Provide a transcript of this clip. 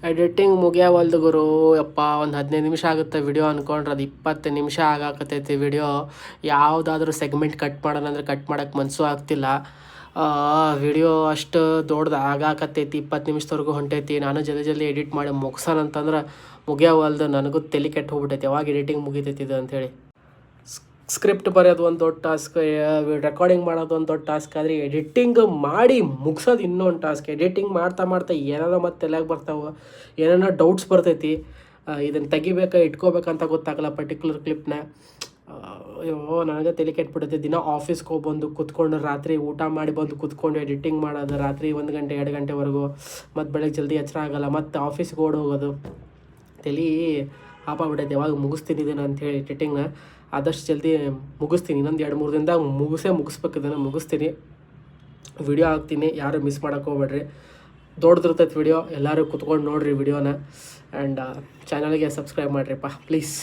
Editing ಮುಗಿಯವಲ್ದು ಗುರು. ಯಪ್ಪ, ಒಂದು 15 ನಿಮಿಷ ಆಗುತ್ತೆ ವಿಡಿಯೋ ಅಂದ್ಕೊಂಡ್ರೆ ಅದು 20 ನಿಮಿಷ ಆಗಾಕತ್ತೈತಿ ವಿಡಿಯೋ. ಯಾವುದಾದ್ರೂ ಸೆಗ್ಮೆಂಟ್ ಕಟ್ ಮಾಡೋಣ ಅಂದರೆ ಕಟ್ ಮಾಡೋಕ್ಕೆ ಮನಸ್ಸು ಆಗ್ತಿಲ್ಲ. ವಿಡಿಯೋ ಅಷ್ಟು ದೊಡ್ಡದು ಆಗಾಕತ್ತೈತಿ, 20 ನಿಮಿಷದವರೆಗೂ ಹೊಂಟೈತಿ. ನಾನು ಜಲ್ದಿ ಎಡಿಟ್ ಮಾಡಿ ಮುಗ್ಸೋಣ ಅಂತಂದ್ರೆ ಮುಗಿಯವಲ್ದು. ನನಗೂ ತಲೆ ಕೆಟ್ಟು ಹೋಗ್ಬಿಟ್ಟೈತಿ ಯಾವಾಗ ಎಡಿಟಿಂಗ್ ಮುಗಿತೈತಿ ಇದು ಅಂಥೇಳಿ. ಸ್ಕ್ರಿಪ್ಟ್ ಬರೆಯೋದು ಒಂದು ದೊಡ್ಡ ಟಾಸ್ಕ್, ರೆಕಾರ್ಡಿಂಗ್ ಮಾಡೋದು ಒಂದು ದೊಡ್ಡ ಟಾಸ್ಕ್, ಆದರೆ ಎಡಿಟಿಂಗ್ ಮಾಡಿ ಮುಗ್ಸೋದು ಇನ್ನೊಂದು ಟಾಸ್ಕ್. ಎಡಿಟಿಂಗ್ ಮಾಡ್ತಾ ಏನಾರ ಮತ್ತೆ ತಲೆಯಾಗ ಬರ್ತಾವೆ, ಏನೇನೋ ಡೌಟ್ಸ್ ಬರ್ತೈತಿ. ಇದನ್ನು ತೆಗಿಬೇಕಾ ಇಟ್ಕೋಬೇಕಂತ ಗೊತ್ತಾಗಲ್ಲ ಪರ್ಟಿಕ್ಯುಲರ್ ಕ್ಲಿಪ್ನ. ಅಯ್ಯೋ, ನನಗೆ ತಲೆ ಕೆಟ್ಬಿಡುತ್ತೆ. ದಿನ ಆಫೀಸ್ಗೆ ಹೋಗ್ಬಂದು ಕೂತ್ಕೊಂಡು ರಾತ್ರಿ ಊಟ ಮಾಡಿ ಬಂದು ಕೂತ್ಕೊಂಡು ಎಡಿಟಿಂಗ್ ಮಾಡೋದು ರಾತ್ರಿ 1 ಗಂಟೆ 2 ಗಂಟೆವರೆಗೂ. ಮತ್ತು ಬೆಳಗ್ಗೆ ಜಲ್ದಿ ಎಚ್ಚರ ಆಗೋಲ್ಲ, ಮತ್ತು ಆಫೀಸ್ಗೆ ಓಡೋಗೋದು. ತಲೆ ಹಾಪಾಗ್ಬಿಟ್ಟೈತೆ. ಯಾವಾಗ ಮುಗಿಸ್ತೀನಿ ಇದನ್ನು ಅಂಥೇಳಿ ಎಡಿಟಿಂಗ್ನ ಆದಷ್ಟು ಜಲ್ದಿ ಮುಗಿಸ್ತೀನಿ. ಇನ್ನೊಂದು 2-3 ದಿನದಾಗ ಮುಗಿಸ್ಬೇಕು. ಇದನ್ನು ಮುಗಿಸ್ತೀನಿ, ವಿಡಿಯೋ ಹಾಕ್ತೀನಿ. ಯಾರು ಮಿಸ್ ಮಾಡೋಕ್ಕೆ ಹೋಗ್ಬೇಡ್ರಿ. ದೊಡ್ಡದಿರ್ತೈತೆ ವಿಡಿಯೋ, ಎಲ್ಲರೂ ಕುತ್ಕೊಂಡು ನೋಡಿರಿ ವಿಡಿಯೋನ. ಆ್ಯಂಡ್ ಚಾನಲ್ಗೆ ಸಬ್ಸ್ಕ್ರೈಬ್ ಮಾಡಿರಿಪ್ಪ ಪ್ಲೀಸ್.